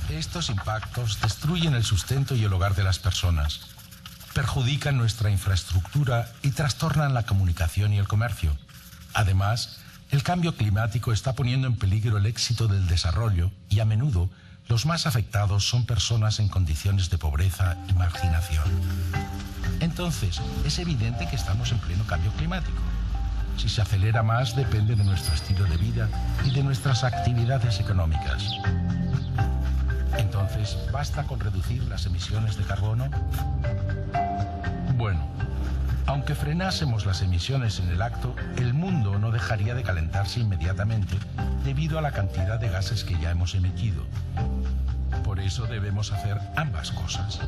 Estos impactos destruyen el sustento y el hogar de las personas, perjudican nuestra infraestructura y trastornan la comunicación y el comercio. Además, el cambio climático está poniendo en peligro el éxito del desarrollo y a menudo los más afectados son personas en condiciones de pobreza y marginación. Entonces, es evidente que estamos en pleno cambio climático. Si se acelera más, depende de nuestro estilo de vida y de nuestras actividades económicas. Entonces, ¿basta con reducir las emisiones de carbono? Bueno, aunque frenásemos las emisiones en el acto, el mundo no dejaría de calentarse inmediatamente debido a la cantidad de gases que ya hemos emitido. Por eso debemos hacer ambas cosas: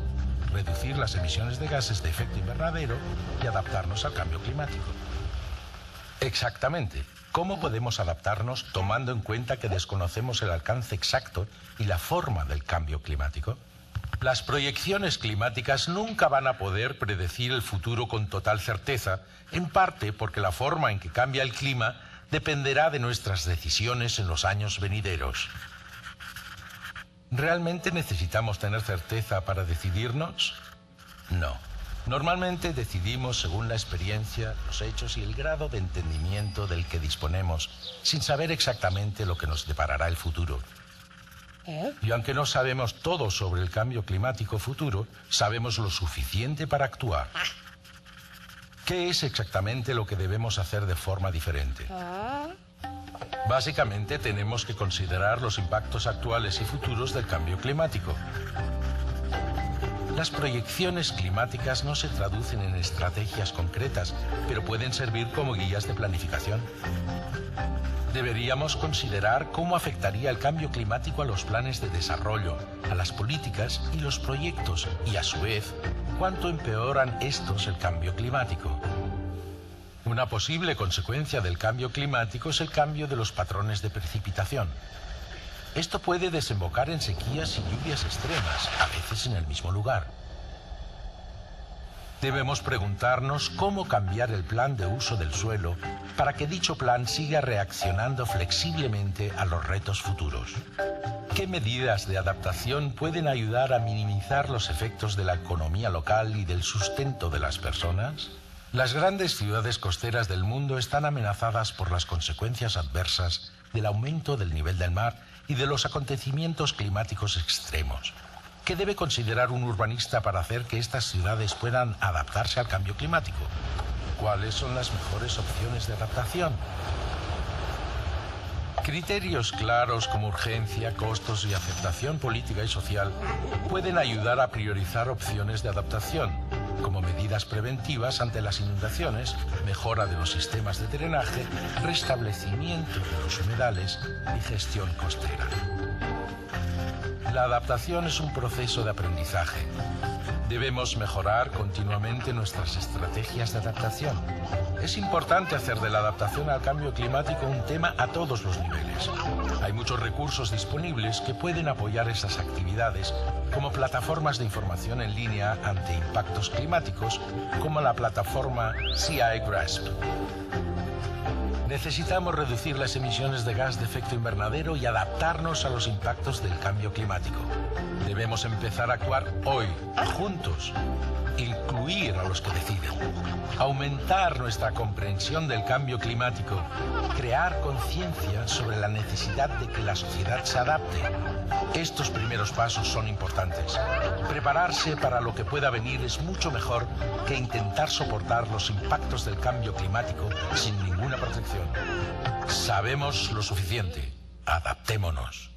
reducir las emisiones de gases de efecto invernadero y adaptarnos al cambio climático. Exactamente. ¿Cómo podemos adaptarnos tomando en cuenta que desconocemos el alcance exacto y la forma del cambio climático? Las proyecciones climáticas nunca van a poder predecir el futuro con total certeza, en parte porque la forma en que cambia el clima dependerá de nuestras decisiones en los años venideros. ¿Realmente necesitamos tener certeza para decidirnos? No. Normalmente decidimos según la experiencia, los hechos y el grado de entendimiento del que disponemos, sin saber exactamente lo que nos deparará el futuro. Y aunque no sabemos todo sobre el cambio climático futuro, sabemos lo suficiente para actuar. ¿Qué es exactamente lo que debemos hacer de forma diferente? Básicamente tenemos que considerar los impactos actuales y futuros del cambio climático. Las proyecciones climáticas no se traducen en estrategias concretas, pero pueden servir como guías de planificación. Deberíamos considerar cómo afectaría el cambio climático a los planes de desarrollo, a las políticas y los proyectos, y a su vez, cuánto empeoran estos el cambio climático. Una posible consecuencia del cambio climático es el cambio de los patrones de precipitación. Esto puede desembocar en sequías y lluvias extremas, a veces en el mismo lugar. Debemos preguntarnos cómo cambiar el plan de uso del suelo para que dicho plan siga reaccionando flexiblemente a los retos futuros. ¿Qué medidas de adaptación pueden ayudar a minimizar los efectos de la economía local y del sustento de las personas? Las grandes ciudades costeras del mundo están amenazadas por las consecuencias adversas del aumento del nivel del mar y de los acontecimientos climáticos extremos. ¿Qué debe considerar un urbanista para hacer que estas ciudades puedan adaptarse al cambio climático? ¿Cuáles son las mejores opciones de adaptación? Criterios claros como urgencia, costos y aceptación política y social pueden ayudar a priorizar opciones de adaptación, como medidas preventivas ante las inundaciones, mejora de los sistemas de drenaje, restablecimiento de los humedales y gestión costera. La adaptación es un proceso de aprendizaje. Debemos mejorar continuamente nuestras estrategias de adaptación. Es importante hacer de la adaptación al cambio climático un tema a todos los niveles. Hay muchos recursos disponibles que pueden apoyar esas actividades, como plataformas de información en línea ante impactos climáticos, como la plataforma CI Grasp. Necesitamos reducir las emisiones de gas de efecto invernadero y adaptarnos a los impactos del cambio climático. Debemos empezar a actuar hoy, juntos, incluir a los que deciden, aumentar nuestra comprensión del cambio climático, crear conciencia sobre la necesidad de que la sociedad se adapte. Estos primeros pasos son importantes. Prepararse para lo que pueda venir es mucho mejor que intentar soportar los impactos del cambio climático sin ninguna protección. Sabemos lo suficiente. Adaptémonos.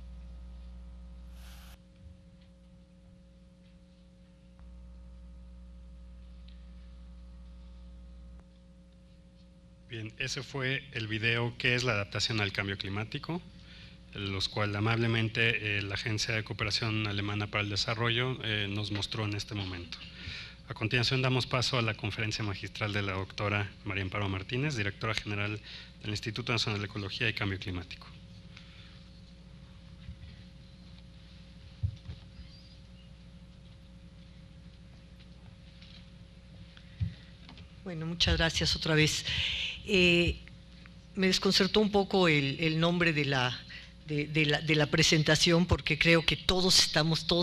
Bien, ese fue el video ¿Qué es la adaptación al cambio climático?, los cual amablemente la Agencia de Cooperación Alemana para el Desarrollo nos mostró en este momento. A continuación damos paso a la conferencia magistral de la doctora María Amparo Martínez, directora general del Instituto Nacional de Ecología y Cambio Climático. Bueno, muchas gracias otra vez. Me desconcertó un poco el nombre de de la presentación, porque creo que todos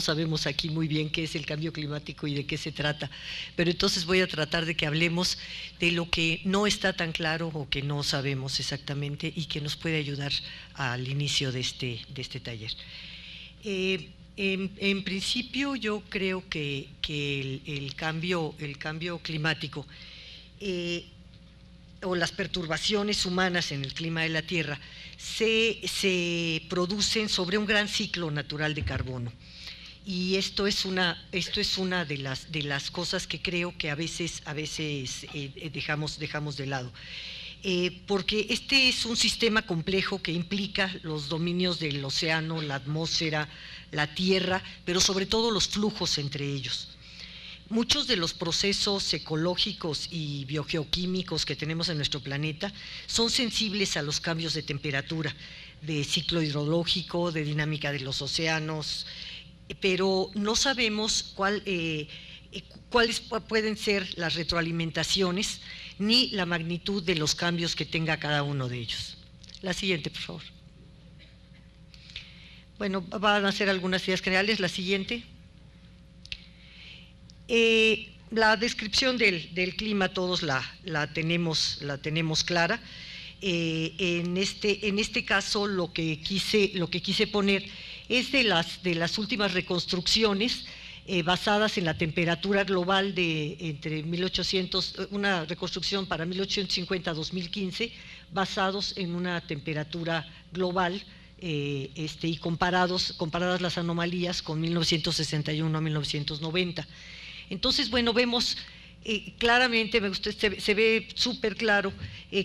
sabemos aquí muy bien qué es el cambio climático y de qué se trata. Pero entonces voy a tratar de que hablemos de lo que no está tan claro o que no sabemos exactamente y que nos puede ayudar al inicio de este taller. En principio, yo creo que el cambio climático o las perturbaciones humanas en el clima de la Tierra se producen sobre un gran ciclo natural de carbono. Y esto es una de las cosas que creo que a veces dejamos de lado. Porque este es un sistema complejo que implica los dominios del océano, la atmósfera, la tierra, pero sobre todo los flujos entre ellos. Muchos de los procesos ecológicos y biogeoquímicos que tenemos en nuestro planeta son sensibles a los cambios de temperatura, de ciclo hidrológico, de dinámica de los océanos, pero no sabemos cuáles pueden ser las retroalimentaciones ni la magnitud de los cambios que tenga cada uno de ellos. La siguiente, por favor. Bueno, van a hacer algunas ideas generales. La siguiente. La descripción del clima todos la tenemos clara. En este caso lo que quise poner es de las últimas reconstrucciones basadas en la temperatura global entre 1800, una reconstrucción para 1850 a 2015, basados en una temperatura global y comparadas las anomalías con 1961 a 1990. Entonces, bueno, vemos claramente, se ve súper claro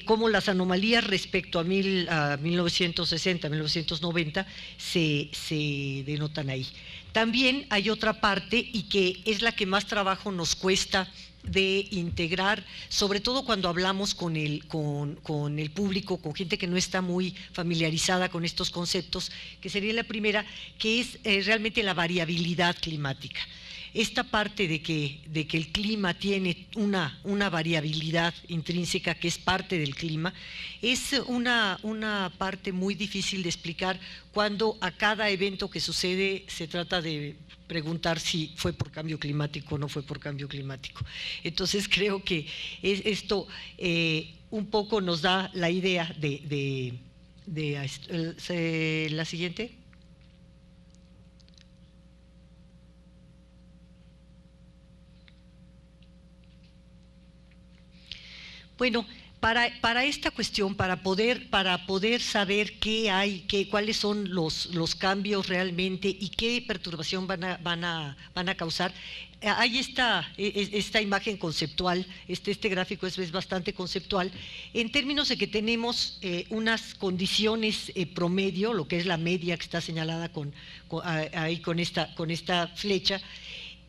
cómo las anomalías respecto a 1960, 1990 se denotan ahí. También hay otra parte, y que es la que más trabajo nos cuesta de integrar, sobre todo cuando hablamos con el público, con gente que no está muy familiarizada con estos conceptos, que sería la primera, que es realmente la variabilidad climática. Esta parte de que el clima tiene una variabilidad intrínseca que es parte del clima, es una parte muy difícil de explicar cuando a cada evento que sucede se trata de preguntar si fue por cambio climático o no fue por cambio climático. Entonces creo que esto un poco nos da la idea de la siguiente. Bueno, para esta cuestión, para poder saber qué hay, cuáles son los cambios realmente y qué perturbación van a causar, hay esta imagen conceptual, este gráfico es bastante conceptual, en términos de que tenemos unas condiciones promedio, lo que es la media que está señalada ahí con esta flecha,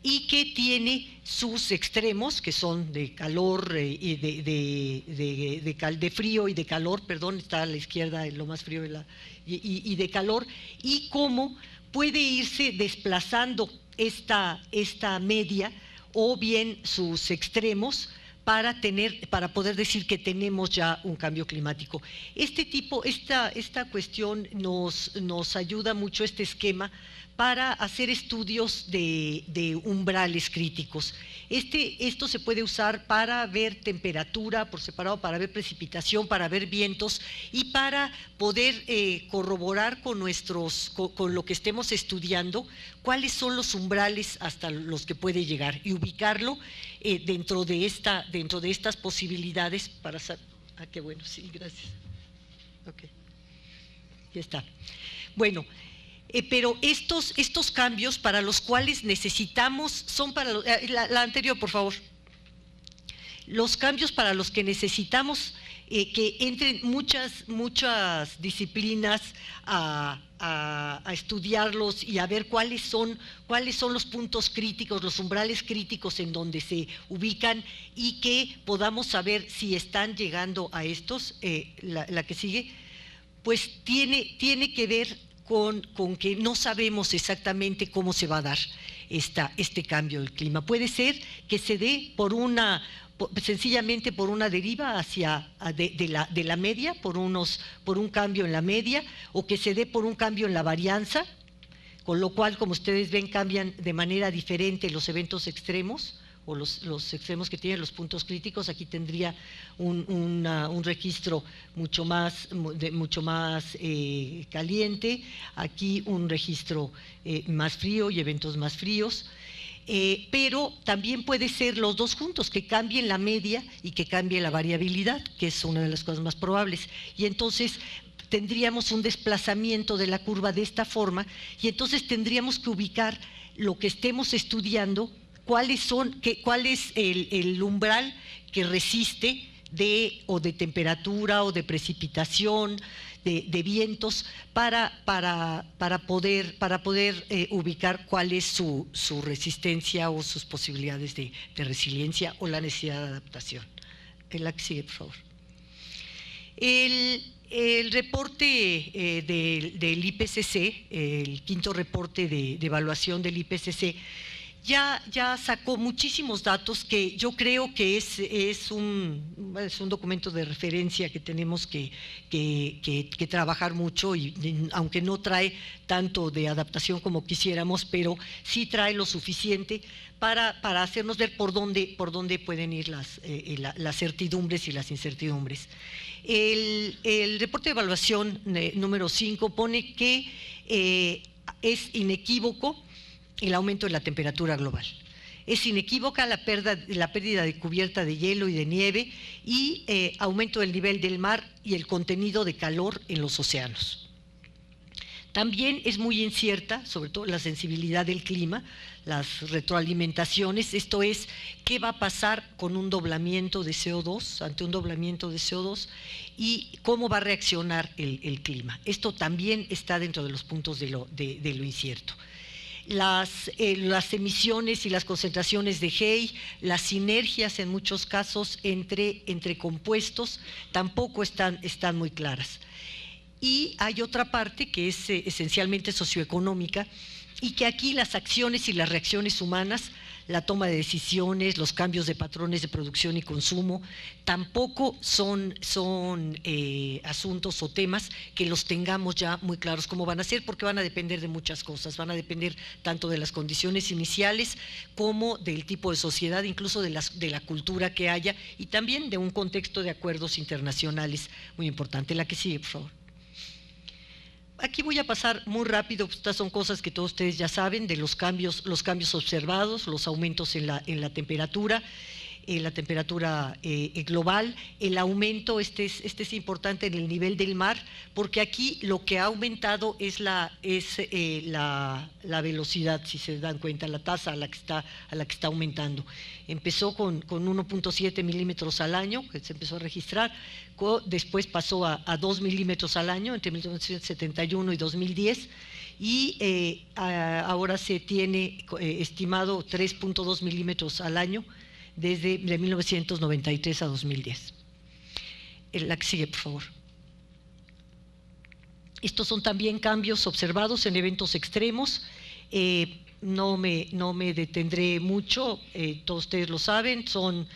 y que tiene sus extremos, que son de calor y de frío y de calor, perdón, está a la izquierda lo más frío y de calor, y cómo puede irse desplazando esta media o bien sus extremos para poder decir que tenemos ya un cambio climático. Esta cuestión nos ayuda mucho, este esquema, para hacer estudios de umbrales críticos. Esto se puede usar para ver temperatura por separado, para ver precipitación, para ver vientos y para poder corroborar con lo que estemos estudiando cuáles son los umbrales hasta los que puede llegar y ubicarlo dentro de estas posibilidades para saber. Qué bueno, sí, gracias. Ok, ya está. Bueno. Pero estos cambios para los cuales necesitamos, son para la anterior, por favor. Los cambios para los que necesitamos que entren muchas disciplinas a estudiarlos y a ver cuáles son los puntos críticos, los umbrales críticos en donde se ubican y que podamos saber si están llegando a estos. La que sigue, pues tiene que ver con que no sabemos exactamente cómo se va a dar. este cambio del clima. Puede ser que se dé sencillamente por una deriva de la media, por un cambio en la media, o que se dé por un cambio en la varianza, con lo cual, como ustedes ven, cambian de manera diferente los eventos extremos, o los extremos que tienen los puntos críticos. Aquí tendría un registro mucho más caliente, aquí un registro más frío y eventos más fríos. Pero también puede ser los dos juntos, que cambien la media y que cambie la variabilidad, que es una de las cosas más probables. Y entonces tendríamos un desplazamiento de la curva de esta forma, y entonces tendríamos que ubicar lo que estemos estudiando, cuál es el umbral que resiste de temperatura o de precipitación, de vientos, para poder ubicar cuál es su resistencia o sus posibilidades de resiliencia o la necesidad de adaptación. La que sigue, por favor. El reporte del IPCC, el quinto reporte de evaluación del IPCC, ya sacó muchísimos datos que yo creo que es un documento de referencia que tenemos que trabajar mucho, y aunque no trae tanto de adaptación como quisiéramos, pero sí trae lo suficiente para hacernos ver por dónde pueden ir las certidumbres y las incertidumbres. El reporte de evaluación número 5 pone que es inequívoco el aumento de la temperatura global. Es inequívoca la pérdida de cubierta de hielo y de nieve, y aumento del nivel del mar y el contenido de calor en los océanos. También es muy incierta, sobre todo la sensibilidad del clima, las retroalimentaciones, esto es, qué va a pasar con un doblamiento de CO2, ante un doblamiento de CO2, y cómo va a reaccionar el clima. Esto también está dentro de los puntos de lo incierto. Las emisiones y las concentraciones de Hay, las sinergias en muchos casos entre compuestos tampoco están muy claras. Y hay otra parte que es esencialmente socioeconómica, y que aquí las acciones y las reacciones humanas, la toma de decisiones, los cambios de patrones de producción y consumo, tampoco son asuntos o temas que los tengamos ya muy claros cómo van a ser, porque van a depender de muchas cosas, van a depender tanto de las condiciones iniciales como del tipo de sociedad, incluso de la cultura que haya, y también de un contexto de acuerdos internacionales muy importante. La que sigue, por favor. Aquí voy a pasar muy rápido, estas son cosas que todos ustedes ya saben, de los cambios observados, los aumentos en la temperatura global, el aumento, este es importante, en el nivel del mar, porque aquí lo que ha aumentado es la velocidad, si se dan cuenta, la tasa a la que está aumentando. Empezó con 1.7 milímetros al año, que se empezó a registrar, después pasó a 2 milímetros al año entre 1971 y 2010, y ahora se tiene estimado 3.2 milímetros al año desde 1993 a 2010. La que sigue, por favor. Estos son también cambios observados en eventos extremos. No me detendré mucho, todos ustedes lo saben, son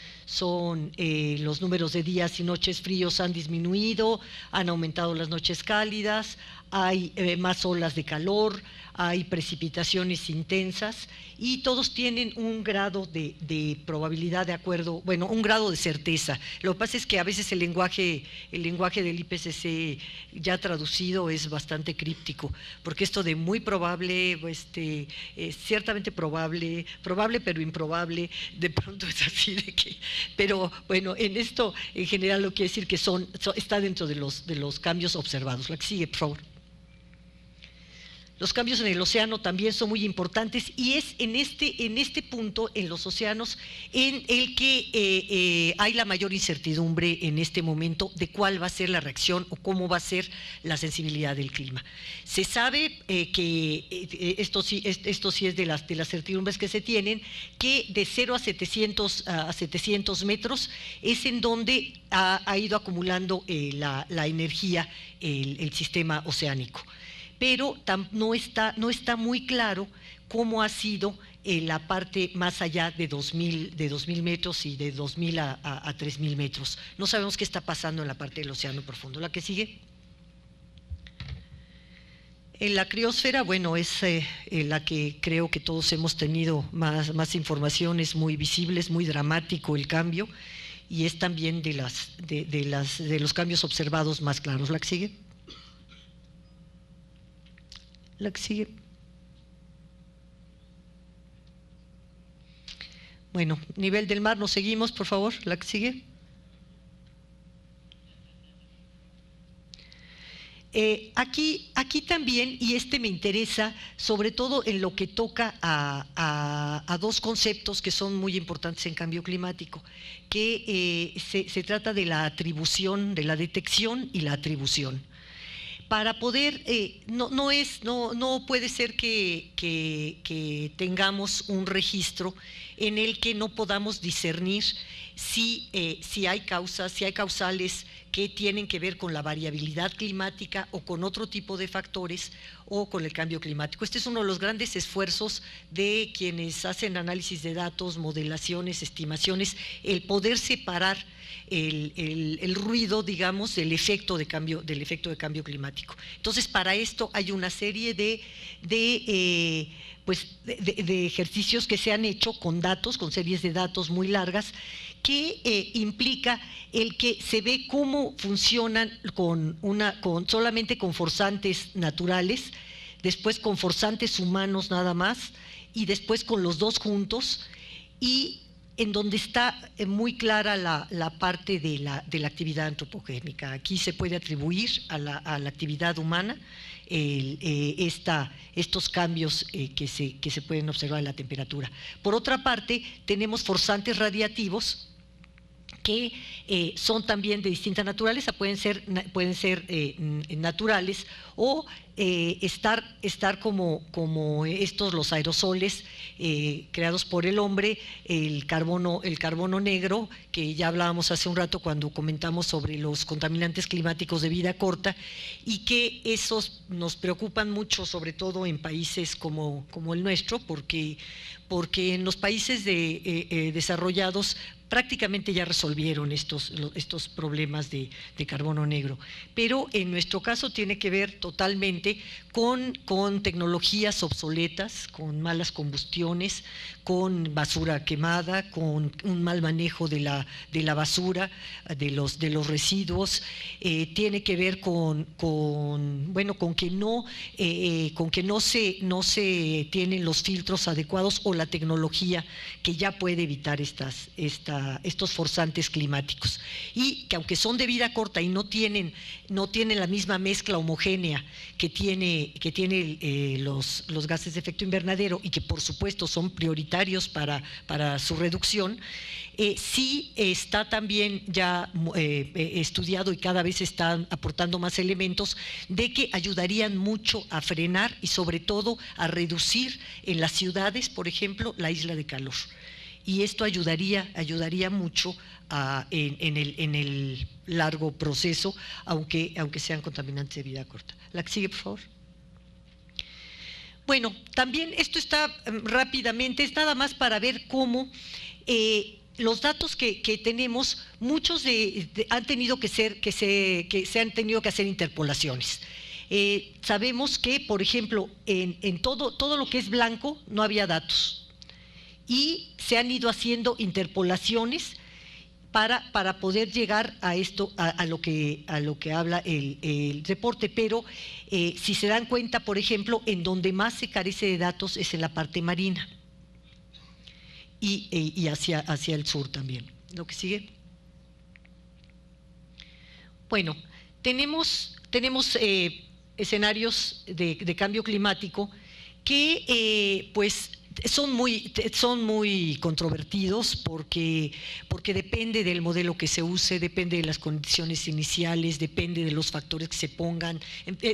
los números de días y noches fríos han disminuido, han aumentado las noches cálidas, hay más olas de calor, hay precipitaciones intensas, y todos tienen un grado de probabilidad de acuerdo, bueno, un grado de certeza. Lo que pasa es que a veces el lenguaje del IPCC ya traducido es bastante críptico, porque esto de muy probable, ciertamente probable pero improbable, de pronto es así de que, pero bueno, en esto en general lo quiere decir que está dentro de los cambios observados. La que sigue, por favor. Los cambios en el océano también son muy importantes, y es en este punto, en los océanos, en el que hay la mayor incertidumbre en este momento de cuál va a ser la reacción o cómo va a ser la sensibilidad del clima. Se sabe que esto sí es de las certidumbres que se tienen, que de 0 a 700 metros es en donde ha ido acumulando la energía el sistema oceánico. pero no está muy claro cómo ha sido la parte más allá de 2.000 metros y de 2.000 a 3.000 metros. No sabemos qué está pasando en la parte del océano profundo. La que sigue. En la criósfera, bueno, es la que creo que todos hemos tenido más información, es muy visible, es muy dramático el cambio, y es también de los cambios observados más claros. ¿La que sigue? La que sigue. Bueno, nivel del mar, nos seguimos, por favor. La que sigue. Aquí también, y me interesa, sobre todo en lo que toca a dos conceptos que son muy importantes en cambio climático, que se trata de la atribución, de la detección y la atribución. Para poder, no puede ser que tengamos un registro en el que no podamos discernir si hay causas, si hay causales que tienen que ver con la variabilidad climática o con otro tipo de factores o con el cambio climático. Este es uno de los grandes esfuerzos de quienes hacen análisis de datos, modelaciones, estimaciones, el poder separar el ruido, digamos, del efecto de cambio climático. Entonces, para esto hay una serie de ejercicios que se han hecho con datos, con series de datos muy largas, que implica el que se ve cómo funcionan solamente con forzantes naturales, después con forzantes humanos nada más, y después con los dos juntos, y en donde está muy clara la parte de la actividad antropogénica. Aquí se puede atribuir a la actividad humana estos cambios que se pueden observar en la temperatura. Por otra parte, tenemos forzantes radiativos que son también de distinta naturaleza, pueden ser naturales o estar como estos, los aerosoles creados por el hombre, el carbono negro, que ya hablábamos hace un rato cuando comentamos sobre los contaminantes climáticos de vida corta, y que esos nos preocupan mucho, sobre todo en países como el nuestro, porque en los países desarrollados prácticamente ya resolvieron estos problemas de carbono negro, pero en nuestro caso tiene que ver totalmente con tecnologías obsoletas, con malas combustiones, con basura quemada, con un mal manejo de la basura, de los residuos. Tiene que ver con que no se tienen los filtros adecuados o la tecnología que ya puede evitar estos forzantes climáticos, y que aunque son de vida corta y no tienen la misma mezcla homogénea que tiene los gases de efecto invernadero, y que por supuesto son prioritarios para su reducción, sí está también ya estudiado, y cada vez están aportando más elementos de que ayudarían mucho a frenar y sobre todo a reducir en las ciudades, por ejemplo, la isla de calor. Y esto ayudaría mucho en el largo proceso, aunque sean contaminantes de vida corta. La que sigue, por favor. Bueno, también esto está rápidamente, es nada más para ver cómo los datos que tenemos, muchos han tenido que se han tenido que hacer interpolaciones. Sabemos que, por ejemplo, en todo lo que es blanco no había datos, y se han ido haciendo interpolaciones para poder llegar a esto, a lo que habla el reporte. Pero si se dan cuenta, por ejemplo, en donde más se carece de datos es en la parte marina y hacia el sur también. Lo que sigue. Bueno, tenemos escenarios de cambio climático que son muy controvertidos porque depende del modelo que se use, depende de las condiciones iniciales, depende de los factores que se pongan,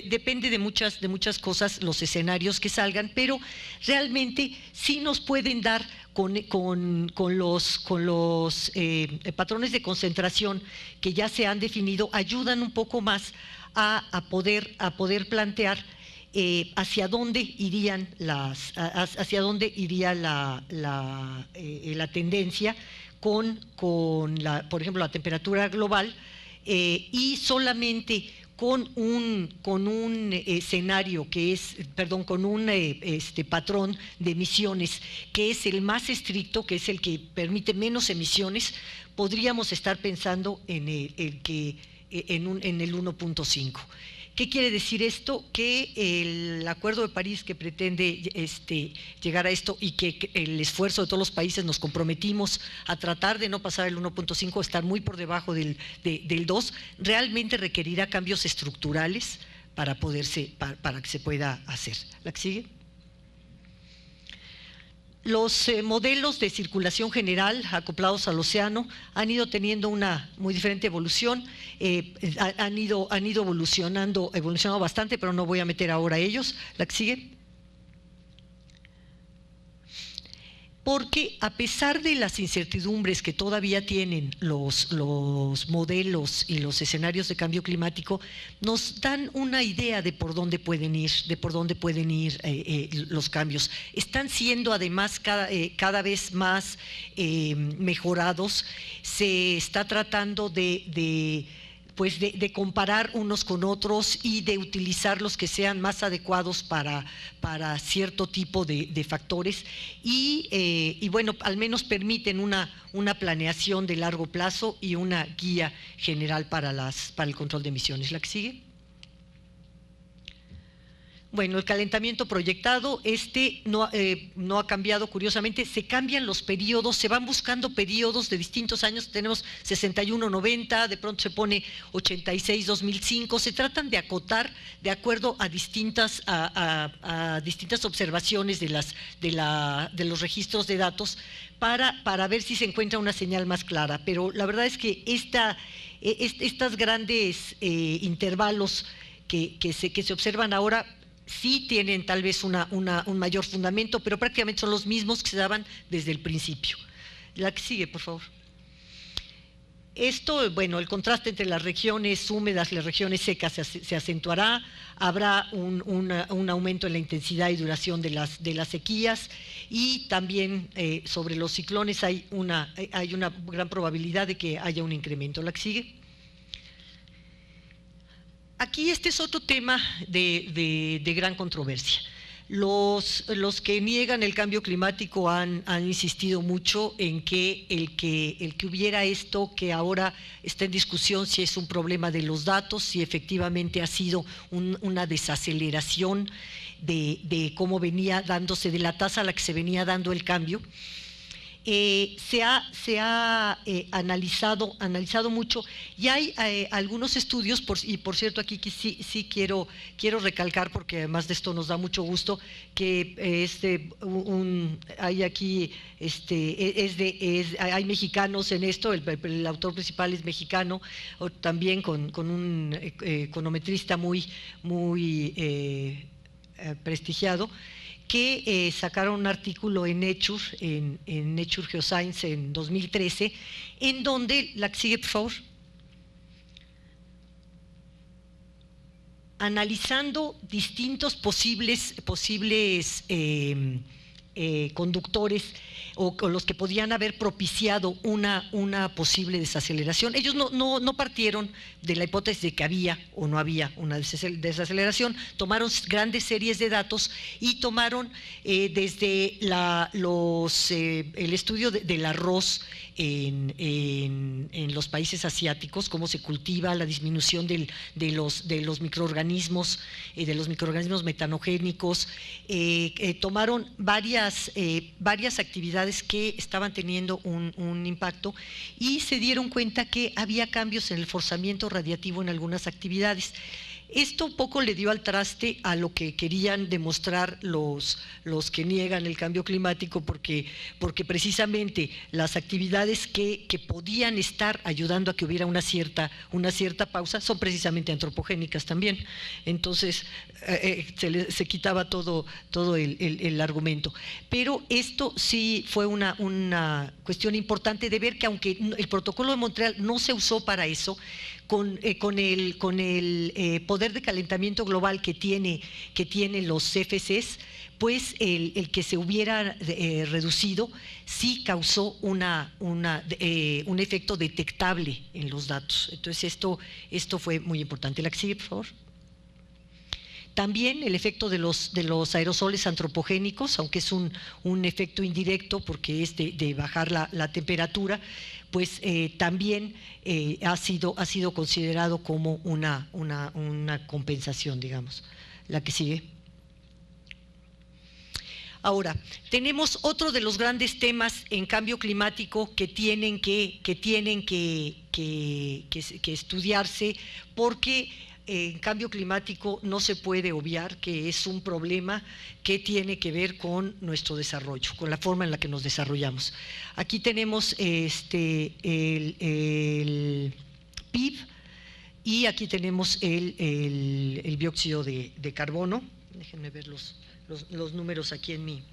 depende de muchas cosas los escenarios que salgan, pero realmente sí nos pueden dar con los patrones de concentración que ya se han definido, ayudan un poco más a poder plantear hacia dónde irían hacia dónde iría la tendencia con por ejemplo, la temperatura global, y solamente con un escenario que es, perdón, con un patrón de emisiones que es el más estricto, que es el que permite menos emisiones, podríamos estar pensando en el 1.5. ¿Qué quiere decir esto? Que el Acuerdo de París, que pretende llegar a esto, y que el esfuerzo de todos los países nos comprometimos a tratar de no pasar el 1.5, estar muy por debajo del 2, realmente requerirá cambios estructurales para que se pueda hacer. ¿La que sigue? Los modelos de circulación general acoplados al océano han ido teniendo una muy diferente evolución, han ido evolucionando bastante, pero no voy a meter ahora a ellos. ¿La que sigue? Porque a pesar de las incertidumbres que todavía tienen los modelos y los escenarios de cambio climático, nos dan una idea de por dónde pueden ir, los cambios. Están siendo además cada vez más mejorados. Se está tratando de comparar unos con otros y de utilizar los que sean más adecuados para cierto tipo de factores, y bueno, al menos permiten una planeación de largo plazo y una guía general para el control de emisiones. ¿La que sigue? Bueno, el calentamiento proyectado, no ha cambiado, curiosamente. Se cambian los periodos, se van buscando periodos de distintos años. Tenemos 61-90, de pronto se pone 86-2005. Se tratan de acotar de acuerdo a distintas observaciones de los registros de datos para ver si se encuentra una señal más clara. Pero la verdad es que estas grandes intervalos que se observan ahora sí tienen tal vez un mayor fundamento, pero prácticamente son los mismos que se daban desde el principio. La que sigue, por favor. Esto, bueno, el contraste entre las regiones húmedas y las regiones secas se acentuará, habrá un aumento en la intensidad y duración de las sequías, y también sobre los ciclones hay una gran probabilidad de que haya un incremento. ¿La que sigue? Aquí este es otro tema de gran controversia. Los que niegan el cambio climático han insistido mucho en que el que hubiera esto que ahora está en discusión, si es un problema de los datos, si efectivamente ha sido una desaceleración de cómo venía dándose, de la tasa a la que se venía dando el cambio. Se ha analizado mucho, y hay algunos estudios, y por cierto aquí sí quiero recalcar, porque además de esto nos da mucho gusto, que hay mexicanos en esto. El autor principal es mexicano, también con un econometrista muy prestigiado, que sacaron un artículo en Nature, en Nature Geoscience en 2013, en donde, la que sigue, por favor, analizando distintos posibles conductores o los que podían haber propiciado una posible desaceleración. Ellos no partieron de la hipótesis de que había o no había una desaceleración, tomaron grandes series de datos y tomaron desde el estudio del arroz en los países asiáticos, cómo se cultiva, la disminución de los microorganismos, metanogénicos. Tomaron varias actividades que estaban teniendo un impacto, y se dieron cuenta que había cambios en el forzamiento radiativo en algunas actividades. Esto un poco le dio al traste a lo que querían demostrar los que niegan el cambio climático, porque precisamente las actividades que podían estar ayudando a que hubiera una cierta pausa son precisamente antropogénicas también. Entonces se quitaba todo el argumento. Pero esto sí fue una cuestión importante de ver que, aunque el protocolo de Montreal no se usó para eso, con el poder de calentamiento global que tienen los CFCs, pues el que se hubiera reducido sí causó un efecto detectable en los datos. Entonces esto fue muy importante. La que sigue, por favor. También el efecto de los aerosoles antropogénicos, aunque es un efecto indirecto porque es de bajar la temperatura, pues también ha sido considerado como una compensación, digamos. La que sigue. Ahora, tenemos otro de los grandes temas en cambio climático que tienen que estudiarse, porque en cambio climático no se puede obviar que es un problema que tiene que ver con nuestro desarrollo, con la forma en la que nos desarrollamos. Aquí tenemos el PIB y aquí tenemos el dióxido de carbono. Déjenme ver los números aquí en mi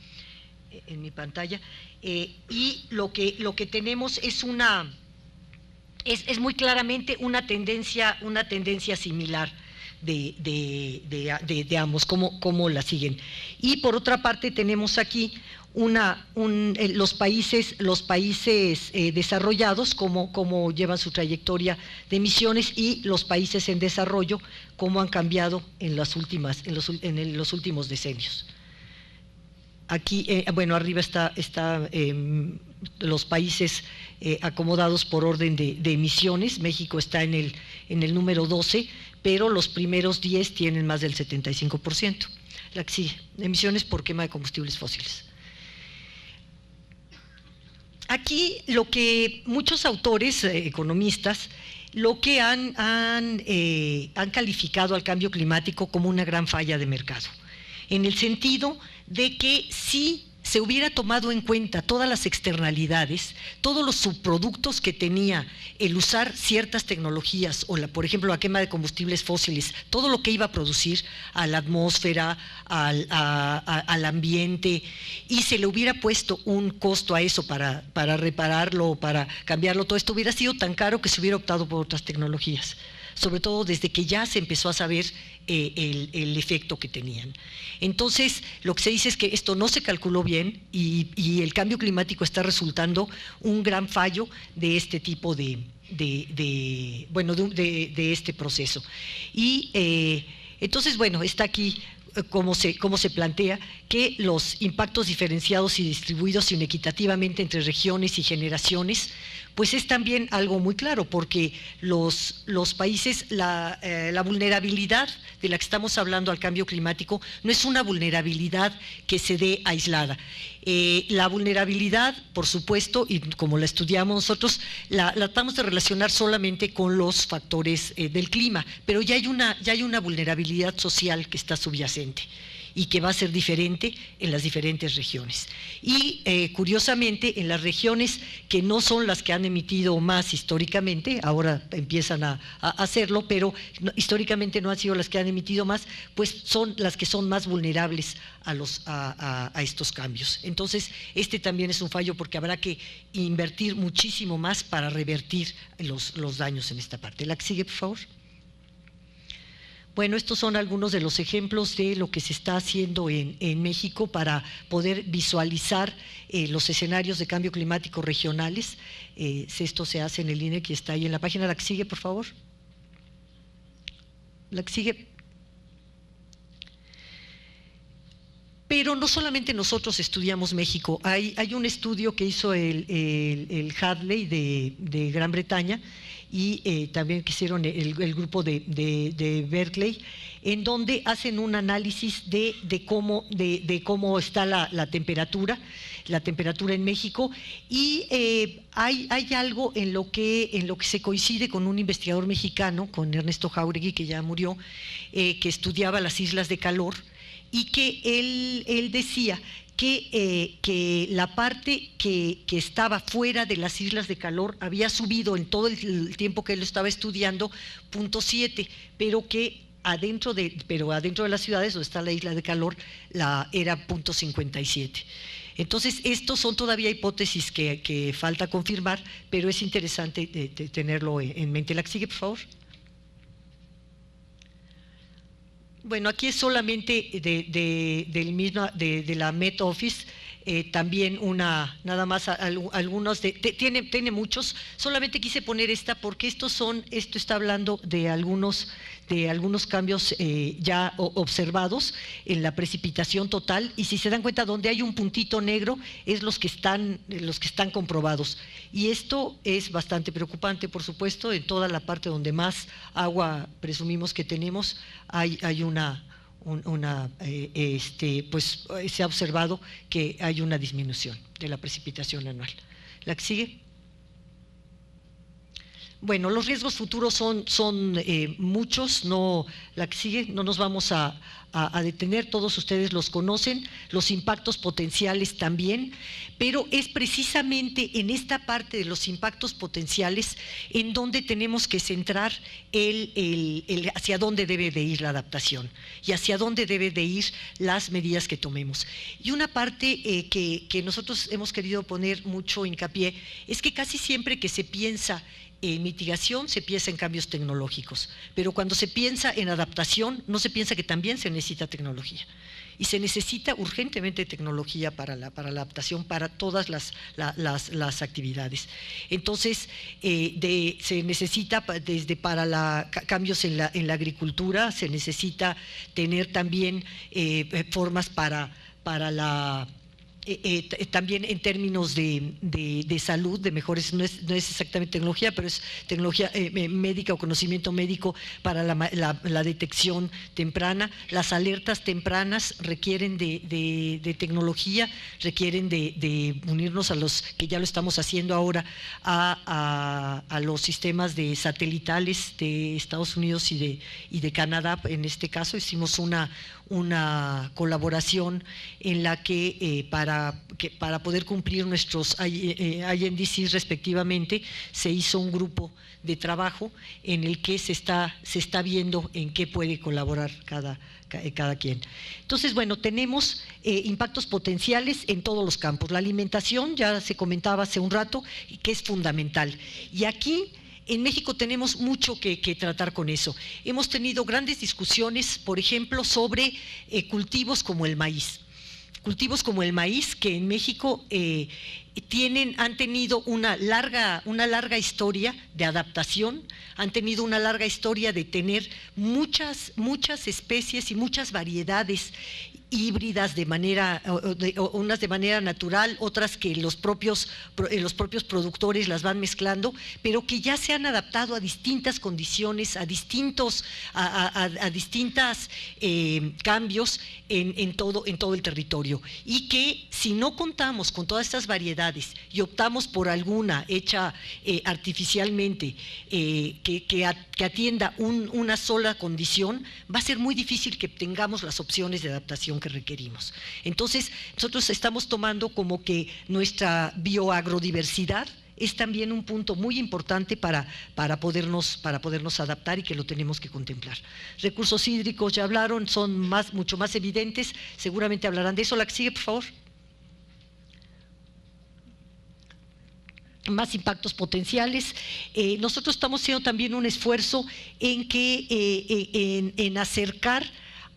pantalla. Y lo que tenemos es es muy claramente una tendencia similar de ambos, cómo la siguen. Y por otra parte tenemos aquí los países desarrollados, cómo llevan su trayectoria de emisiones, y los países en desarrollo, cómo han cambiado en los últimos decenios. Aquí, arriba está los países acomodados por orden de emisiones. México está en el número 12, pero los primeros 10 tienen más del 75%. La que sigue, emisiones por quema de combustibles fósiles. Aquí lo que muchos autores, economistas, lo que han calificado al cambio climático como una gran falla de mercado, en el sentido de que si se hubiera tomado en cuenta todas las externalidades, todos los subproductos que tenía el usar ciertas tecnologías, o por ejemplo la quema de combustibles fósiles, todo lo que iba a producir a la atmósfera, al ambiente, y se le hubiera puesto un costo a eso para repararlo, para cambiarlo, todo esto hubiera sido tan caro que se hubiera optado por otras tecnologías, sobre todo desde que ya se empezó a saber el efecto que tenían. Entonces, lo que se dice es que esto no se calculó bien y el cambio climático está resultando un gran fallo de este tipo de este proceso. Y entonces, está aquí cómo se plantea que los impactos diferenciados y distribuidos inequitativamente entre regiones y generaciones, pues es también algo muy claro, porque los países, la vulnerabilidad de la que estamos hablando al cambio climático no es una vulnerabilidad que se dé aislada. La vulnerabilidad, por supuesto, y como la estudiamos nosotros, la tratamos de relacionar solamente con los factores del clima, pero ya hay una vulnerabilidad social que está subyacente y que va a ser diferente en las diferentes regiones. Y curiosamente, en las regiones que no son las que han emitido más históricamente, ahora empiezan a hacerlo, pero históricamente no han sido las que han emitido más, pues son las que son más vulnerables a estos cambios. Entonces, este también es un fallo, porque habrá que invertir muchísimo más para revertir los daños en esta parte. La que sigue, por favor. Bueno, estos son algunos de los ejemplos de lo que se está haciendo en México para poder visualizar los escenarios de cambio climático regionales. Esto se hace en el INEC y está ahí en la página. La que sigue, por favor. La que sigue. Pero no solamente nosotros estudiamos México. Hay un estudio que hizo el Hadley de Gran Bretaña, y también que hicieron el grupo de Berkeley, en donde hacen un análisis de cómo está la temperatura en México, y hay algo en lo que se coincide con un investigador mexicano, con Ernesto Jáuregui, que ya murió, que estudiaba las islas de calor, y que él decía que la parte que estaba fuera de las islas de calor había subido en todo el tiempo que él estaba estudiando 0.7, pero que adentro de las ciudades donde está la isla de calor era 0.57. Entonces, estos son todavía hipótesis que falta confirmar, pero es interesante tenerlo en mente. La que sigue, por favor. Bueno, aquí es solamente de la Met Office, también nada más algunos, tiene muchos, solamente quise poner esta porque esto está hablando de algunos cambios ya observados en la precipitación total, y si se dan cuenta donde hay un puntito negro es los que están comprobados, y esto es bastante preocupante, por supuesto. En toda la parte donde más agua presumimos que tenemos hay pues se ha observado que hay una disminución de la precipitación anual. ¿La que sigue? Bueno, los riesgos futuros son muchos, la que sigue, no nos vamos a detener, todos ustedes los conocen, los impactos potenciales también, pero es precisamente en esta parte de los impactos potenciales en donde tenemos que centrar hacia dónde debe de ir la adaptación y hacia dónde debe de ir las medidas que tomemos. Y una parte que nosotros hemos querido poner mucho hincapié es que casi siempre que se piensa en mitigación se piensa en cambios tecnológicos, pero cuando se piensa en adaptación no se piensa que también se necesita tecnología, y se necesita urgentemente tecnología para la adaptación para todas las actividades. Entonces, se necesita desde para cambios en la agricultura, se necesita tener también formas para también en términos de salud, de mejores, no es exactamente tecnología, pero es tecnología médica o conocimiento médico para la detección temprana. Las alertas tempranas requieren de tecnología, requieren de unirnos a los, que ya lo estamos haciendo ahora, a los sistemas de satelitales de Estados Unidos y de Canadá. En este caso hicimos una colaboración en la que para poder cumplir nuestros INDCs respectivamente, se hizo un grupo de trabajo en el que se está viendo en qué puede colaborar cada quien. Entonces, bueno, tenemos impactos potenciales en todos los campos. La alimentación, ya se comentaba hace un rato, que es fundamental. Y aquí en México tenemos mucho que tratar con eso. Hemos tenido grandes discusiones, por ejemplo, sobre cultivos como el maíz. Cultivos como el maíz, que en México han tenido una larga historia de adaptación, han tenido una larga historia de tener muchas especies y muchas variedades híbridas unas de manera natural, otras que los propios productores las van mezclando, pero que ya se han adaptado a distintas condiciones, a distintos cambios en todo el territorio, y que si no contamos con todas estas variedades y optamos por alguna hecha artificialmente que atienda una sola condición, va a ser muy difícil que tengamos las opciones de adaptación que requerimos. Entonces, nosotros estamos tomando como que nuestra bioagrodiversidad es también un punto muy importante para podernos adaptar, y que lo tenemos que contemplar. Recursos hídricos, ya hablaron, son mucho más evidentes, seguramente hablarán de eso. La que sigue, por favor. Más impactos potenciales. Nosotros estamos haciendo también un esfuerzo en acercar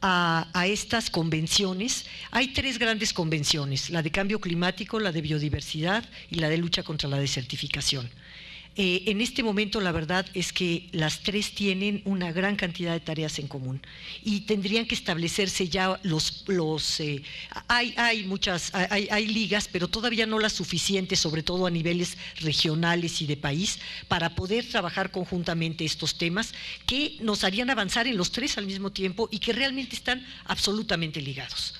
a estas convenciones. Hay 3 grandes convenciones: la de cambio climático, la de biodiversidad y la de lucha contra la desertificación. En este momento la verdad es que las 3 tienen una gran cantidad de tareas en común, y tendrían que establecerse ya hay ligas, pero todavía no las suficientes, sobre todo a niveles regionales y de país, para poder trabajar conjuntamente estos temas que nos harían avanzar en los 3 al mismo tiempo y que realmente están absolutamente ligados.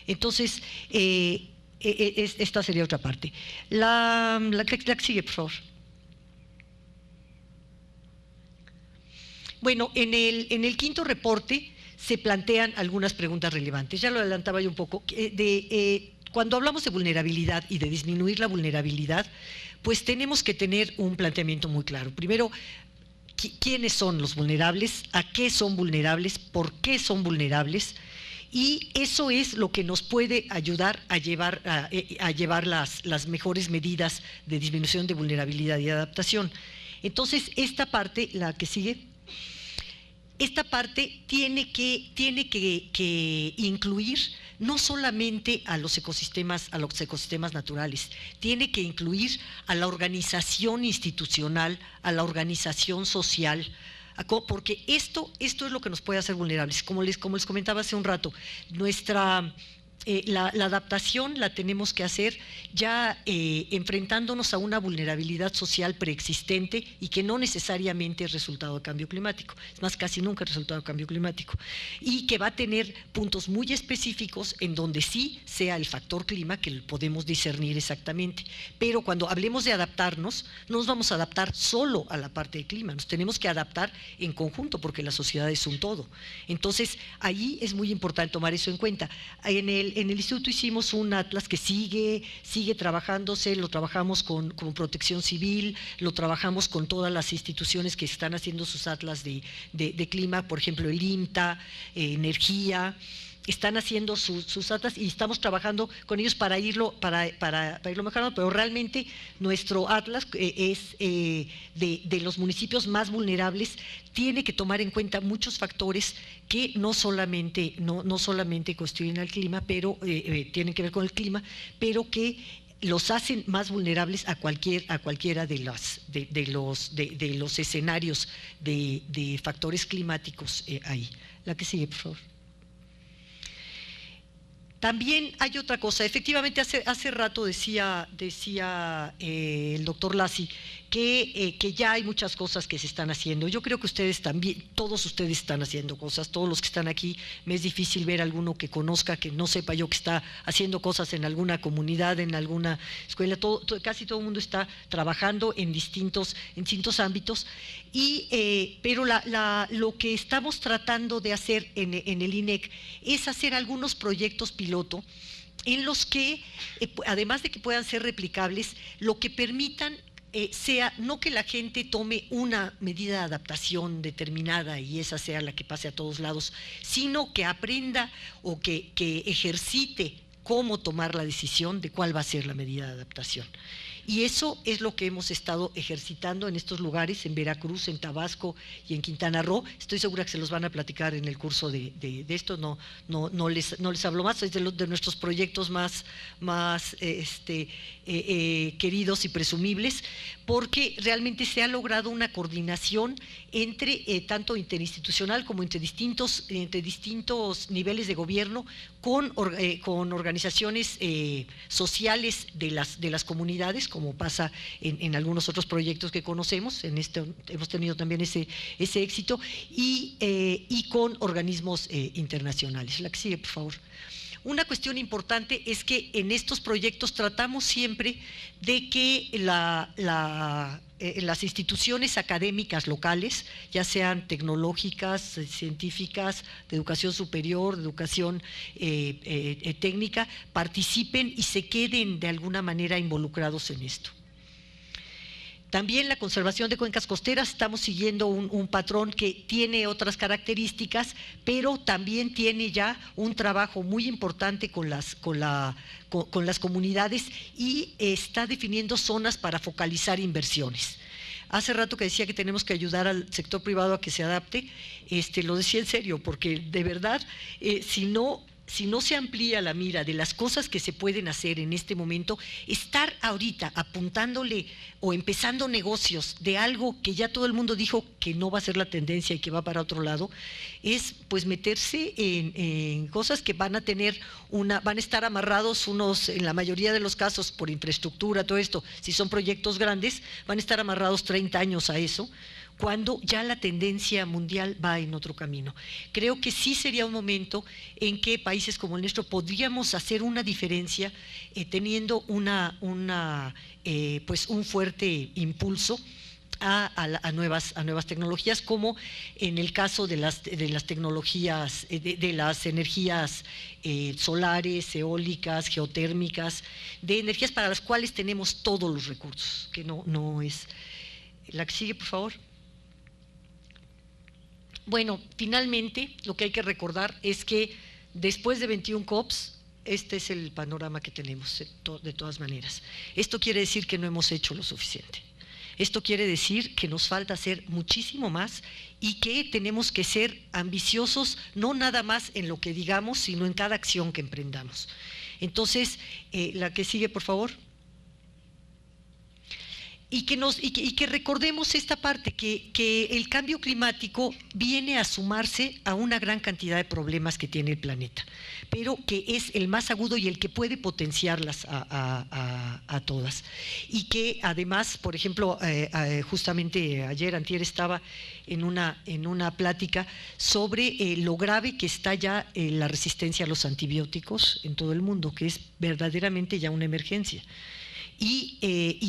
Entonces, esta sería otra parte. La que sigue, por favor. Bueno, en el quinto reporte se plantean algunas preguntas relevantes. Ya lo adelantaba yo un poco. Cuando hablamos de vulnerabilidad y de disminuir la vulnerabilidad, pues tenemos que tener un planteamiento muy claro. Primero, ¿quiénes son los vulnerables? ¿A qué son vulnerables? ¿Por qué son vulnerables? Y eso es lo que nos puede ayudar a llevar las mejores medidas de disminución de vulnerabilidad y adaptación. Entonces, esta parte, la que sigue, esta parte tiene que incluir no solamente a los ecosistemas naturales, tiene que incluir a la organización institucional, a la organización social, porque esto es lo que nos puede hacer vulnerables. Como les comentaba hace un rato, la adaptación la tenemos que hacer ya enfrentándonos a una vulnerabilidad social preexistente y que no necesariamente es resultado de cambio climático, es más, casi nunca es resultado de cambio climático, y que va a tener puntos muy específicos en donde sí sea el factor clima que podemos discernir exactamente, pero cuando hablemos de adaptarnos, no nos vamos a adaptar solo a la parte de clima, nos tenemos que adaptar en conjunto porque la sociedad es un todo. Entonces, ahí es muy importante tomar eso en cuenta. En el instituto hicimos un atlas que sigue trabajándose, lo trabajamos con Protección Civil, lo trabajamos con todas las instituciones que están haciendo sus atlas de clima, por ejemplo el INTA, Energía, están haciendo sus atlas y estamos trabajando con ellos para irlo mejorando, pero realmente nuestro atlas es de los municipios más vulnerables, tiene que tomar en cuenta muchos factores que no solamente constituyen al clima, pero tienen que ver con el clima, pero que los hacen más vulnerables a cualquiera de los escenarios de factores climáticos ahí. La que sigue, por favor. También hay otra cosa, efectivamente hace rato decía el doctor Lassi que ya hay muchas cosas que se están haciendo. Yo creo que ustedes también, todos ustedes están haciendo cosas, todos los que están aquí, me es difícil ver alguno que conozca, que no sepa yo que está haciendo cosas en alguna comunidad, en alguna escuela, casi todo el mundo está trabajando en distintos ámbitos, pero lo que estamos tratando de hacer en el INEC es hacer algunos proyectos piloto en los que, además de que puedan ser replicables, lo que permitan sea no que la gente tome una medida de adaptación determinada y esa sea la que pase a todos lados, sino que aprenda o que ejercite cómo tomar la decisión de cuál va a ser la medida de adaptación. Y eso es lo que hemos estado ejercitando en estos lugares, en Veracruz, en Tabasco y en Quintana Roo. Estoy segura que se los van a platicar en el curso de esto, no les hablo más, es de nuestros proyectos más queridos y presumibles, porque realmente se ha logrado una coordinación entre tanto interinstitucional como entre distintos niveles de gobierno con organizaciones sociales de las comunidades, como pasa en algunos otros proyectos que conocemos, hemos tenido también ese éxito, y con organismos internacionales. La que sigue, por favor. Una cuestión importante es que en estos proyectos tratamos siempre de que las instituciones académicas locales, ya sean tecnológicas, científicas, de educación superior, de educación técnica, participen y se queden de alguna manera involucrados en esto. También la conservación de cuencas costeras, estamos siguiendo un patrón que tiene otras características, pero también tiene ya un trabajo muy importante con las comunidades y está definiendo zonas para focalizar inversiones. Hace rato que decía que tenemos que ayudar al sector privado a que se adapte, lo decía en serio, porque de verdad, si no se amplía la mira de las cosas que se pueden hacer en este momento, estar ahorita apuntándole o empezando negocios de algo que ya todo el mundo dijo que no va a ser la tendencia y que va para otro lado, es pues meterse en cosas que van a estar amarrados unos, en la mayoría de los casos, por infraestructura, todo esto, si son proyectos grandes, van a estar amarrados 30 años a eso, cuando ya la tendencia mundial va en otro camino. Creo que sí sería un momento en que países como el nuestro podríamos hacer una diferencia teniendo pues un fuerte impulso a nuevas tecnologías, como en el caso de las tecnologías, de las energías solares, eólicas, geotérmicas, de energías para las cuales tenemos todos los recursos, que no es… La que sigue, por favor. Bueno, finalmente, lo que hay que recordar es que después de 21 COPs, este es el panorama que tenemos de todas maneras. Esto quiere decir que no hemos hecho lo suficiente. Esto quiere decir que nos falta hacer muchísimo más y que tenemos que ser ambiciosos, no nada más en lo que digamos, sino en cada acción que emprendamos. Entonces, la que sigue, por favor. Y que recordemos esta parte, que el cambio climático viene a sumarse a una gran cantidad de problemas que tiene el planeta, pero que es el más agudo y el que puede potenciarlas a todas. Y que además, por ejemplo, justamente ayer, antier, estaba en una plática sobre lo grave que está ya la resistencia a los antibióticos en todo el mundo, que es verdaderamente ya una emergencia. Y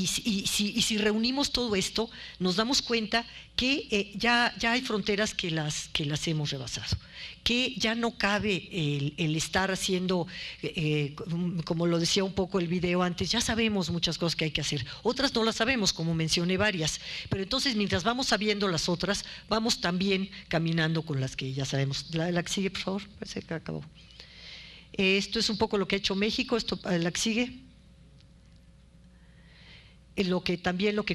si reunimos todo esto, nos damos cuenta que ya hay fronteras que las hemos rebasado, que ya no cabe el estar haciendo, como lo decía un poco el video antes, ya sabemos muchas cosas que hay que hacer, otras no las sabemos, como mencioné varias, pero entonces mientras vamos sabiendo las otras, vamos también caminando con las que ya sabemos. La que sigue, por favor, parece que acabó. Esto es un poco lo que ha hecho México, la que sigue. Lo que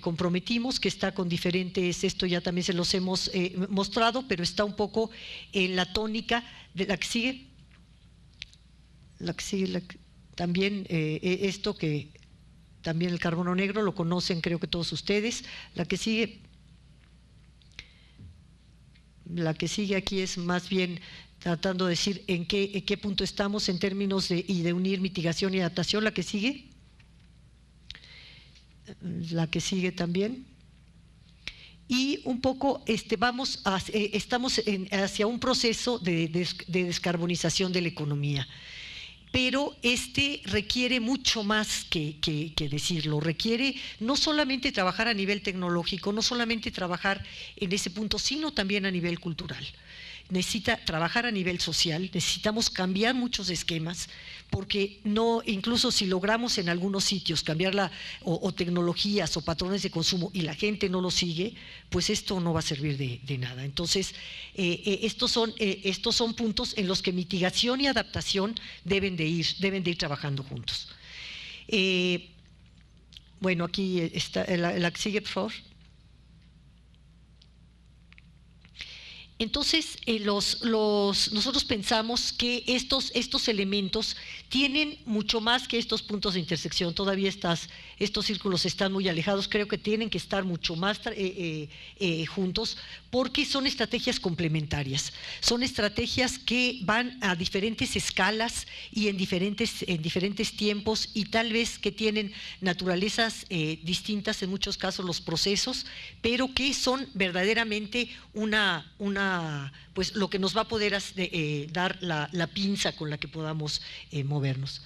comprometimos, que está con diferentes, esto ya también se los hemos mostrado, pero está un poco en la tónica de la que sigue. También esto que también el carbono negro lo conocen, creo que todos ustedes. La que sigue aquí es más bien tratando de decir en qué punto estamos en términos de unir mitigación y adaptación. La que sigue. La que sigue también. Y un poco estamos hacia un proceso de descarbonización de la economía. Pero requiere mucho más que decirlo, requiere no solamente trabajar a nivel tecnológico, no solamente trabajar en ese punto, sino también a nivel cultural. Necesita trabajar a nivel social, necesitamos cambiar muchos esquemas, porque no, incluso si logramos en algunos sitios cambiar o tecnologías o patrones de consumo y la gente no lo sigue, pues esto no va a servir de nada. Entonces, estos son puntos en los que mitigación y adaptación deben de ir trabajando juntos. Bueno, aquí está la que sigue, por favor. Entonces, nosotros pensamos que estos elementos tienen mucho más que estos puntos de intersección. Todavía estos círculos están muy alejados, creo que tienen que estar mucho más juntos, porque son estrategias complementarias, son estrategias que van a diferentes escalas y en diferentes tiempos, y tal vez que tienen naturalezas distintas en muchos casos los procesos, pero que son verdaderamente pues lo que nos va a poder dar la pinza con la que podamos movernos.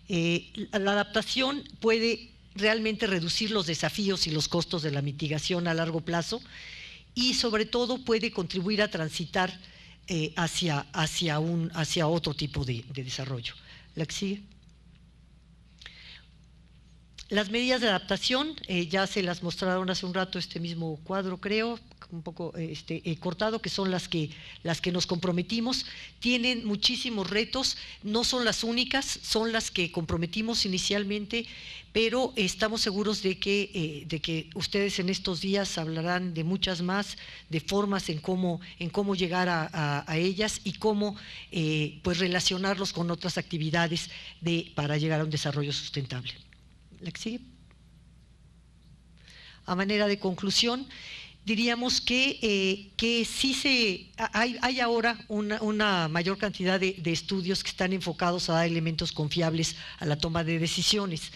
La adaptación puede realmente reducir los desafíos y los costos de la mitigación a largo plazo, y sobre todo puede contribuir a transitar hacia otro tipo de desarrollo. La que sigue. Las medidas de adaptación, ya se las mostraron hace un rato, este mismo cuadro, creo, un poco cortado, que son las que nos comprometimos. Tienen muchísimos retos, no son las únicas, son las que comprometimos inicialmente, pero estamos seguros de que ustedes en estos días hablarán de muchas más, de formas en cómo llegar a ellas y cómo pues relacionarlos con otras actividades para llegar a un desarrollo sustentable. La que sigue. A manera de conclusión, diríamos que sí hay ahora una mayor cantidad de estudios que están enfocados a dar elementos confiables a la toma de decisiones.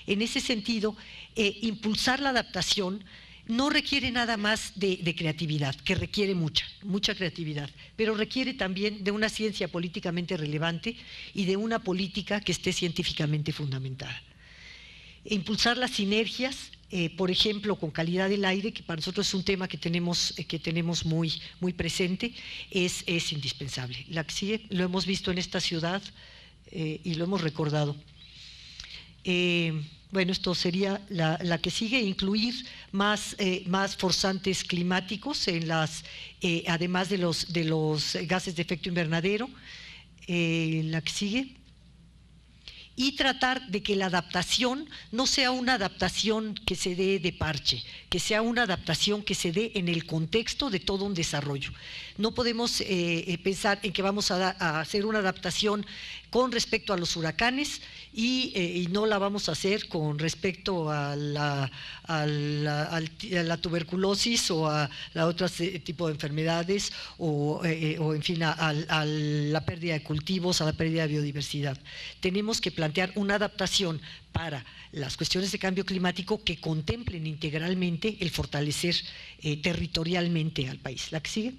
En ese sentido, impulsar la adaptación no requiere nada más de creatividad, que requiere mucha creatividad, pero requiere también de una ciencia políticamente relevante y de una política que esté científicamente fundamentada. Impulsar las sinergias, por ejemplo, con calidad del aire, que para nosotros es un tema que tenemos muy presente, es indispensable. La que sigue, lo hemos visto en esta ciudad y lo hemos recordado. Bueno, esto sería la que sigue, incluir más forzantes climáticos, además de los gases de efecto invernadero. La que sigue. y tratar de que la adaptación no sea una adaptación que se dé de parche, que sea una adaptación que se dé en el contexto de todo un desarrollo. No podemos pensar en que vamos a hacer una adaptación con respecto a los huracanes y no la vamos a hacer con respecto a la tuberculosis o a otro tipo de enfermedades o en fin, a la pérdida de cultivos, a la pérdida de biodiversidad. Tenemos que plantear una adaptación para las cuestiones de cambio climático que contemplen integralmente el fortalecer territorialmente al país. ¿La que sigue?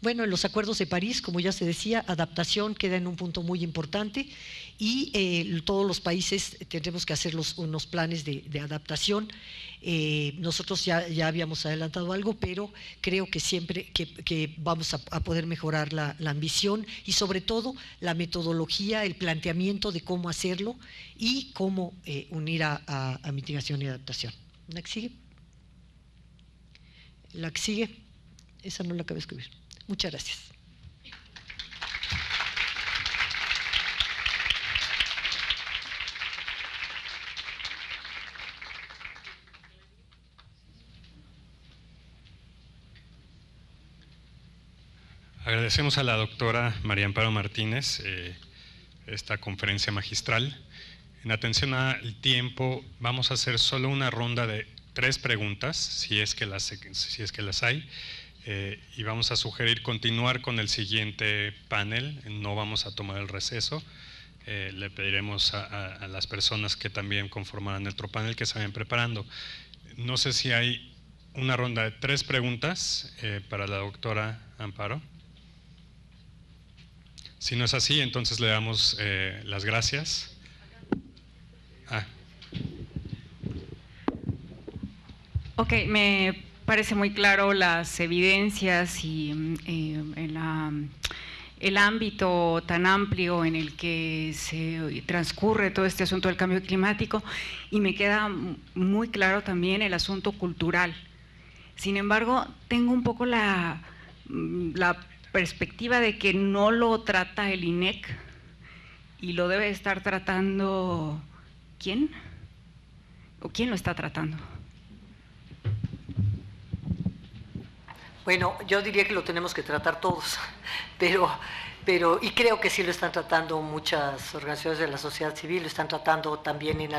Bueno, en los acuerdos de París, como ya se decía, adaptación queda en un punto muy importante y todos los países tendremos que hacer unos planes de adaptación. Nosotros ya habíamos adelantado algo, pero creo que siempre que vamos a poder mejorar la ambición y sobre todo la metodología, el planteamiento de cómo hacerlo y cómo unir a mitigación y adaptación. ¿La que sigue? La que sigue, esa no la acabé de escribir. Muchas gracias. Agradecemos a la doctora María Amparo Martínez esta conferencia magistral. En atención al tiempo, vamos a hacer solo una ronda de 3 preguntas, si es que las hay. Y vamos a sugerir continuar con el siguiente panel, no vamos a tomar el receso. Le pediremos a las personas que también conformarán nuestro panel que se vayan preparando. No sé si hay una ronda de 3 preguntas para la doctora Amparo. Si no es así, entonces le damos las gracias. Ok, me parece muy claro las evidencias y el ámbito tan amplio en el que se transcurre todo este asunto del cambio climático, y me queda muy claro también el asunto cultural. Sin embargo, tengo un poco la perspectiva de que no lo trata el INEC y lo debe estar tratando ¿quién? ¿O quién lo está tratando? Bueno, yo diría que lo tenemos que tratar todos, pero y creo que sí lo están tratando muchas organizaciones de la sociedad civil, lo están tratando también en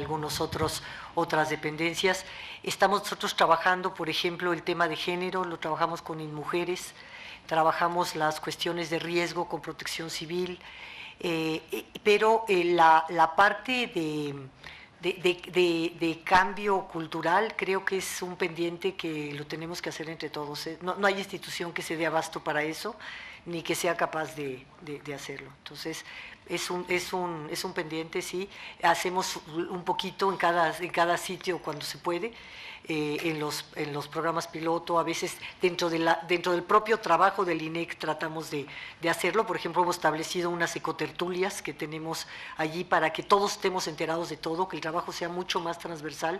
otras dependencias. Estamos nosotros trabajando, por ejemplo, el tema de género, lo trabajamos con InMujeres, trabajamos las cuestiones de riesgo con Protección Civil, pero la parte de cambio cultural creo que es un pendiente que lo tenemos que hacer entre todos. No hay institución que se dé abasto para eso, ni que sea capaz de hacerlo. Entonces, es un pendiente, sí. Hacemos un poquito en cada sitio cuando se puede, en los programas piloto, a veces dentro del propio trabajo del INEC tratamos de hacerlo. Por ejemplo, hemos establecido unas ecotertulias que tenemos allí para que todos estemos enterados de todo, que el trabajo sea mucho más transversal,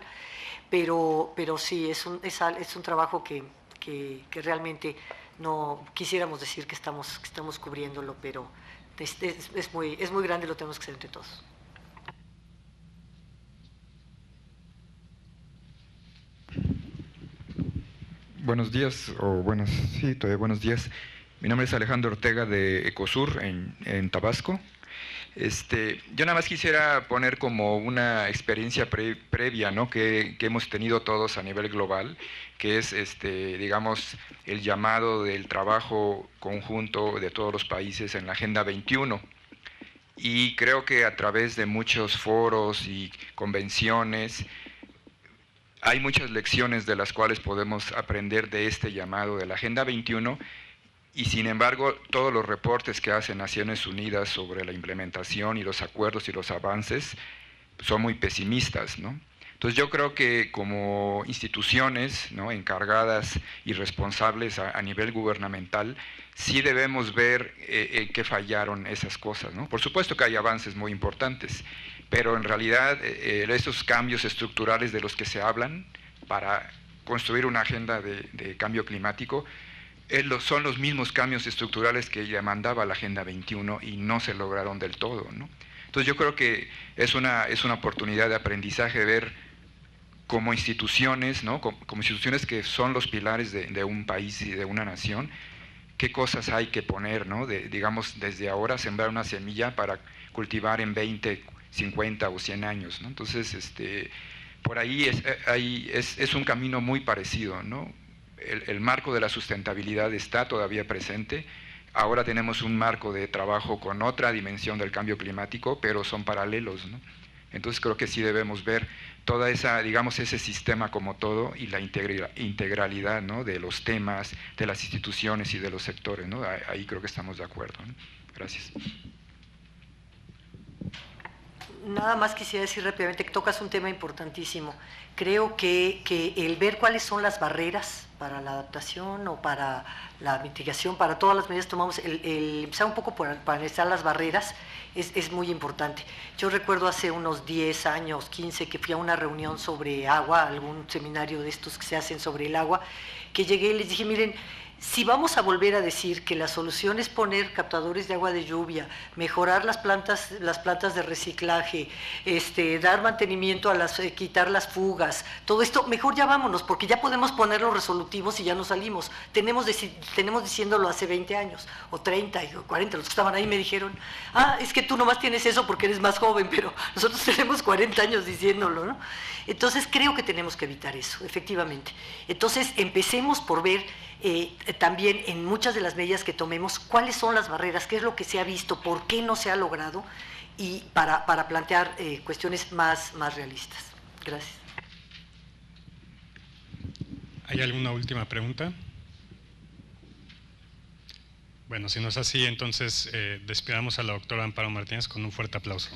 pero sí, es un trabajo que realmente no quisiéramos decir que estamos cubriéndolo, pero es muy grande, lo tenemos que hacer entre todos. Buenos días, todavía buenos días. Mi nombre es Alejandro Ortega de Ecosur en Tabasco. Yo nada más quisiera poner como una experiencia previa, ¿no?, que hemos tenido todos a nivel global, que es, digamos, el llamado del trabajo conjunto de todos los países en la Agenda 21. Y creo que a través de muchos foros y convenciones hay muchas lecciones de las cuales podemos aprender de este llamado de la Agenda 21, y sin embargo todos los reportes que hace Naciones Unidas sobre la implementación y los acuerdos y los avances son muy pesimistas, ¿no? Entonces yo creo que como instituciones, ¿no?, encargadas y responsables a nivel gubernamental, sí debemos ver qué fallaron esas cosas, ¿no? Por supuesto que hay avances muy importantes, pero en realidad esos cambios estructurales de los que se hablan para construir una agenda de cambio climático son los mismos cambios estructurales que demandaba la Agenda 21 y no se lograron del todo, ¿no? Entonces yo creo que es una oportunidad de aprendizaje, de ver como instituciones, ¿no? Como instituciones que son los pilares de un país y de una nación, qué cosas hay que poner, ¿no? Digamos, desde ahora sembrar una semilla para cultivar en 20, 50 o 100 años, ¿no? Entonces, por ahí es un camino muy parecido, ¿no? El marco de la sustentabilidad está todavía presente. Ahora tenemos un marco de trabajo con otra dimensión del cambio climático, pero son paralelos, ¿no? Entonces creo que sí debemos ver toda esa, digamos, ese sistema como todo y la integralidad, ¿no? De los temas, de las instituciones y de los sectores, ¿no? Ahí creo que estamos de acuerdo, ¿no? Gracias. Nada más quisiera decir rápidamente que tocas un tema importantísimo. Creo que el ver cuáles son las barreras para la adaptación o para la mitigación, para todas las medidas que tomamos, el empezar un poco por analizar las barreras es muy importante. Yo recuerdo hace unos 10 años, 15, que fui a una reunión sobre agua, algún seminario de estos que se hacen sobre el agua, que llegué y les dije, miren, si vamos a volver a decir que la solución es poner captadores de agua de lluvia, mejorar las plantas de reciclaje, dar mantenimiento a quitar las fugas, todo esto, mejor ya vámonos, porque ya podemos poner los resolutivos y ya nos salimos. Tenemos diciéndolo hace 20 años, o 30, o 40, los que estaban ahí me dijeron, es que tú nomás tienes eso porque eres más joven, pero nosotros tenemos 40 años diciéndolo, ¿no? Entonces creo que tenemos que evitar eso, efectivamente. Entonces empecemos por ver también en muchas de las medidas que tomemos cuáles son las barreras, qué es lo que se ha visto, por qué no se ha logrado, y para plantear cuestiones más realistas. Gracias. ¿Hay alguna última pregunta? Bueno, si no es así, entonces despidamos a la doctora Amparo Martínez con un fuerte aplauso.